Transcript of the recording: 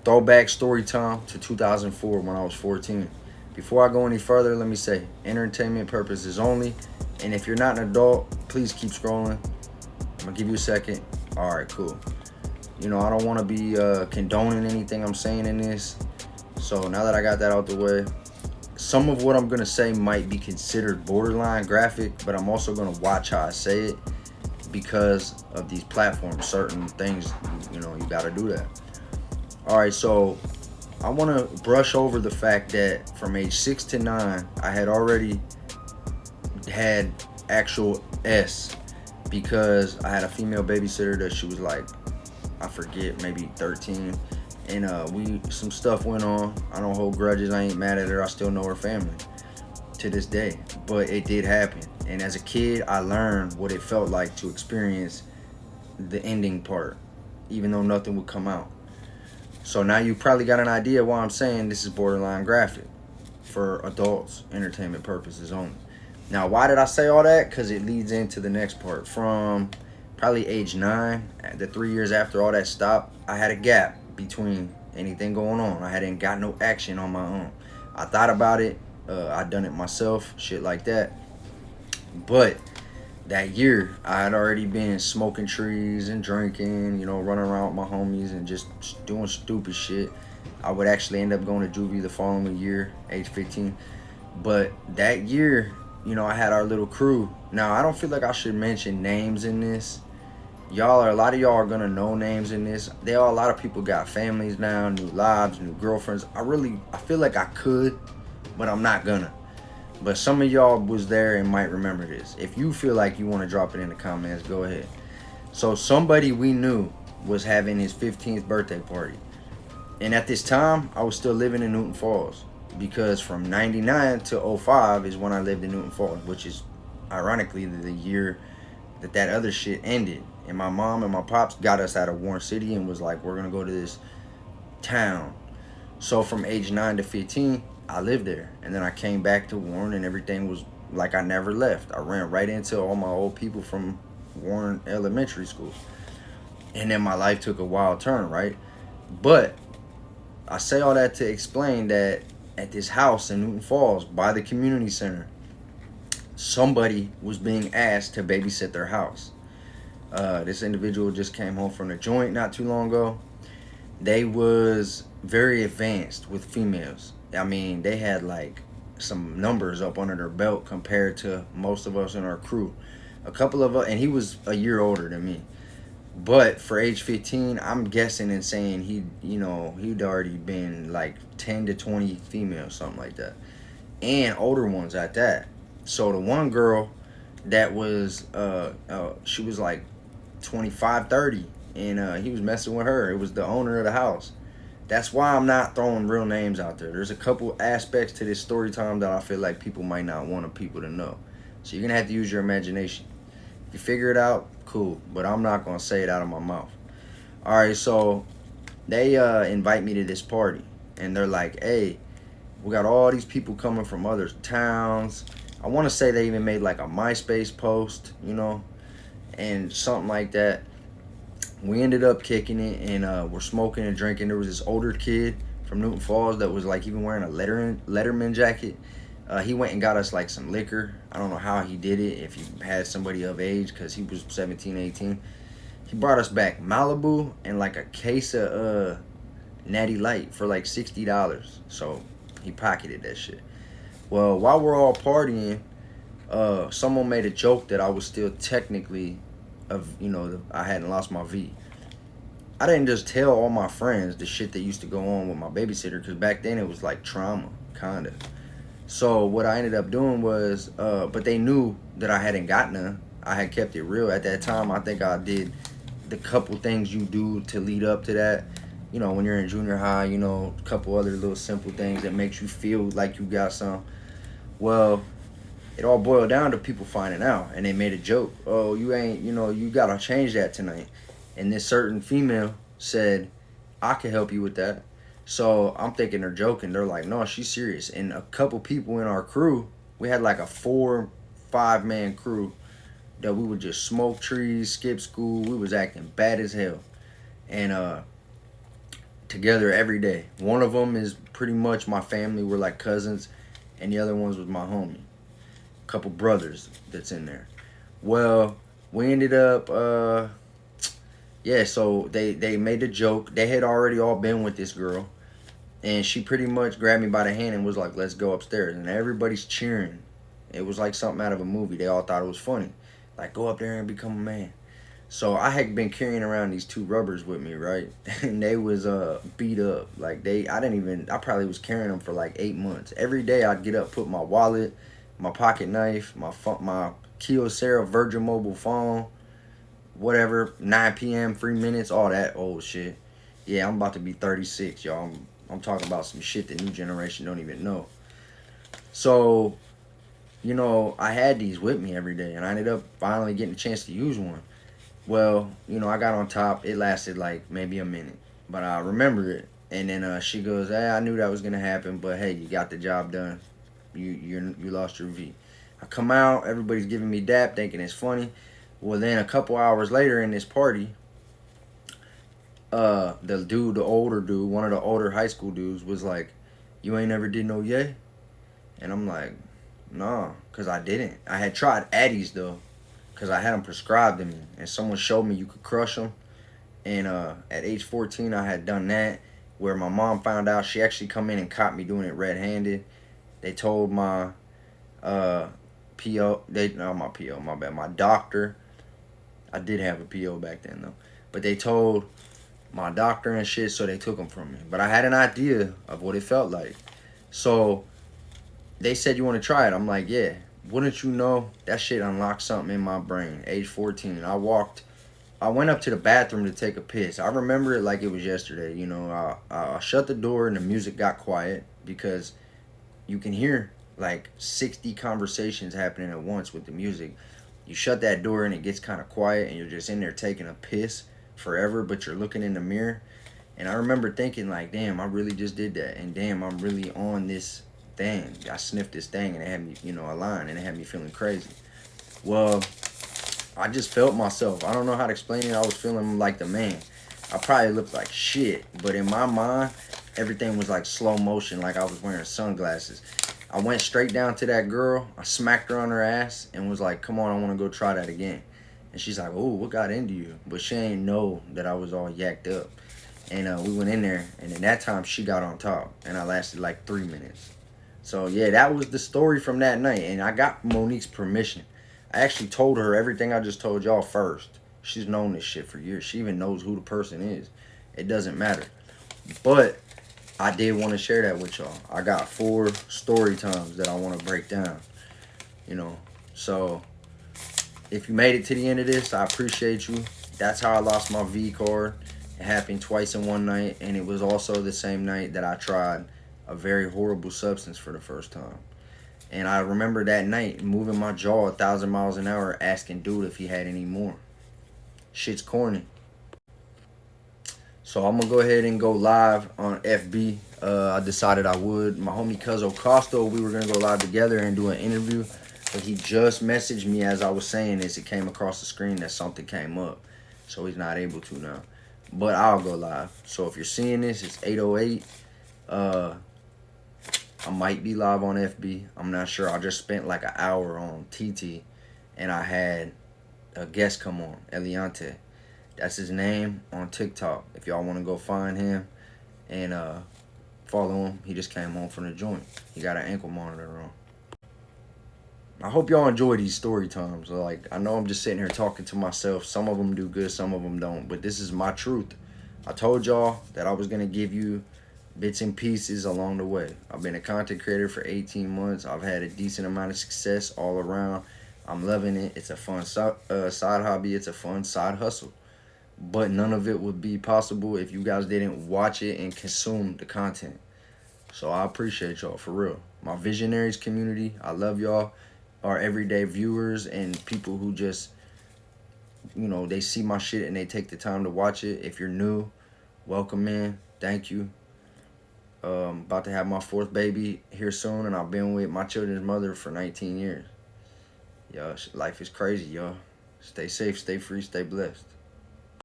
Throwback story time to 2004 when I was 14. Before I go any further, let me say entertainment purposes only. And if you're not an adult, please keep scrolling. I'm gonna give you a second. All right, cool. I don't want to be condoning anything I'm saying in this. So now that I got that out the way, some of what I'm gonna say might be considered borderline graphic, but I'm also gonna watch how I say it because of these platforms. Certain things, you gotta do that. All right, so I want to brush over the fact that from age 6 to 9, I had already had actual S because I had a female babysitter that she was like, I forget, maybe 13. And we some stuff went on. I don't hold grudges. I ain't mad at her. I still know her family to this day. But it did happen. And as a kid, I learned what it felt like to experience the ending part, even though nothing would come out. So now you probably got an idea why I'm saying this is borderline graphic for adults, entertainment purposes only. Now, why did I say all that? Because it leads into the next part. From probably age 9, the 3 years after all that stopped, I had a gap between anything going on. I hadn't got no action on my own. I thought about it. I done it myself, shit like that. But that year, I had already been smoking trees and drinking, running around with my homies and just doing stupid shit. I would actually end up going to juvie the following year, age 15. But that year, I had our little crew. Now, I don't feel like I should mention names in this. A lot of y'all are gonna know names in this. A lot of people got families now, new lives, new girlfriends. I feel like I could, but I'm not gonna. But some of y'all was there and might remember this. If you feel like you want to drop it in the comments, go ahead. So somebody we knew was having his 15th birthday party. And at this time, I was still living in Newton Falls. Because from 99 to '05 is when I lived in Newton Falls, which is ironically the year that other shit ended. And my mom and my pops got us out of Warren City and was like, we're going to go to this town. So from age 9 to 15, I lived there. And then I came back to Warren and everything was like I never left. I ran right into all my old people from Warren Elementary School. And then my life took a wild turn, right? But I say all that to explain that at this house in Newton Falls by the community center, somebody was being asked to babysit their house. This individual just came home from the joint not too long ago. They was very advanced with females. I mean, they had like some numbers up under their belt compared to most of us in our crew. A couple of us, and he was a year older than me. But for age 15, I'm guessing and saying he'd already been like 10 to 20 females, something like that. And older ones at that. So the one girl that was, she was like 25, 30, and he was messing with her. It was the owner of the house. That's why I'm not throwing real names out there. There's a couple aspects to this story time that I feel like people might not want people to know. So you're going to have to use your imagination. If you figure it out, cool. But I'm not going to say it out of my mouth. All right, so they invite me to this party. And they're like, hey, we got all these people coming from other towns. I want to say they even made like a MySpace post, and something like that. We ended up kicking it, and we're smoking and drinking. There was this older kid from Newton Falls that was like even wearing a Letterman jacket. He went and got us like some liquor. I don't know how he did it, if he had somebody of age, because he was 17, 18. He brought us back Malibu and like a case of Natty Light for like $60. So he pocketed that shit. Well, while we're all partying, someone made a joke that I was still technically I hadn't lost my V. I didn't just tell all my friends the shit that used to go on with my babysitter, because back then it was like trauma, kind of. So what I ended up doing was, but they knew that I hadn't gotten none. I had kept it real at that time. I think I did the couple things you do to lead up to that. When you're in junior high, a couple other little simple things that makes you feel like you got some. Well, it all boiled down to people finding out, and they made a joke. Oh, you ain't, you gotta change that tonight. And this certain female said, I can help you with that. So I'm thinking they're joking. They're like, no, she's serious. And a couple people in our crew, we had like a 4-5 man crew that we would just smoke trees, skip school. We was acting bad as hell. And together every day. One of them is pretty much my family. We're like cousins, and the other ones was my homie. Couple brothers that's in there. Well, we ended up, yeah. So they made a joke. They had already all been with this girl, and she pretty much grabbed me by the hand and was like, "Let's go upstairs." And everybody's cheering. It was like something out of a movie. They all thought it was funny, like go up there and become a man. So I had been carrying around these two rubbers with me, right? And they was beat up. Like I probably was carrying them for like 8 months. Every day I'd get up, put my wallet, my pocket knife, my Kyocera Virgin Mobile phone, whatever, 9 p.m., 3 minutes, all that old shit. Yeah, I'm about to be 36, y'all. I'm talking about some shit that new generation don't even know. So, I had these with me every day, and I ended up finally getting a chance to use one. Well, I got on top. It lasted like maybe a minute, but I remember it. And then she goes, "Hey, I knew that was gonna happen, but hey, you got the job done. You lost your V." I come out, everybody's giving me dap, thinking it's funny. Well, then a couple hours later in this party, the older dude, one of the older high school dudes, was like, "You ain't never did no yay?" And I'm like, "Nah," because I didn't. I had tried Addies though, because I had them prescribed to me, and someone showed me you could crush them. And at age 14, I had done that, where my mom found out. She actually come in and caught me doing it red-handed. They told my PO, not my PO, my bad, my doctor. I did have a PO back then though, but they told my doctor and shit, so they took them from me. But I had an idea of what it felt like, so they said, "You want to try it?" I'm like, "Yeah." Wouldn't you know, that shit unlocked something in my brain. Age 14, I went up to the bathroom to take a piss. I remember it like it was yesterday. I shut the door and the music got quiet, because you can hear like 60 conversations happening at once with the music. You shut that door and it gets kind of quiet, and you're just in there taking a piss forever, but you're looking in the mirror. And I remember thinking like, damn, I really just did that. And damn, I'm really on this thing. I sniffed this thing and it had me, a line, and it had me feeling crazy. Well, I just felt myself. I don't know how to explain it. I was feeling like the man. I probably looked like shit, but in my mind, everything was like slow motion, like I was wearing sunglasses. I went straight down to that girl. I smacked her on her ass and was like, "Come on, I want to go try that again." And she's like, "Oh, what got into you?" But she ain't know that I was all yacked up. And we went in there, and in that time, she got on top, and I lasted like 3 minutes. So yeah, that was the story from that night, and I got Monique's permission. I actually told her everything I just told y'all first. She's known this shit for years. She even knows who the person is. It doesn't matter. But I did want to share that with y'all. I got 4 story times that I want to break down. So if you made it to the end of this, I appreciate you. That's how I lost my V card. It happened twice in one night, and it was also the same night that I tried a very horrible substance for the first time. And I remember that night moving my jaw 1,000 miles an hour, asking dude if he had any more. Shit's corny. So I'm gonna go ahead and go live on FB. I decided I would. My homie Cuzzo Costo, we were gonna go live together and do an interview, but he just messaged me as I was saying this. It came across the screen that something came up, so he's not able to now. But I'll go live. So if you're seeing this, it's 8:08. I might be live on FB. I'm not sure. I just spent like an hour on TT, and I had a guest come on, Eliante. That's his name on TikTok. If y'all want to go find him and follow him, he just came home from the joint. He got an ankle monitor on. I hope y'all enjoy these story times. Like, I know I'm just sitting here talking to myself. Some of them do good, some of them don't. But this is my truth. I told y'all that I was going to give you bits and pieces along the way. I've been a content creator for 18 months. I've had a decent amount of success all around. I'm loving it. It's a fun side hobby. It's a fun side hustle. But none of it would be possible if you guys didn't watch it and consume the content. So I appreciate y'all, for real. My visionaries community, I love y'all. Our everyday viewers and people who just, they see my shit and they take the time to watch it. If you're new, welcome in. Thank you. About to have my 4th baby here soon, and I've been with my children's mother for 19 years. Yo, life is crazy, y'all. Stay safe, stay free, stay blessed.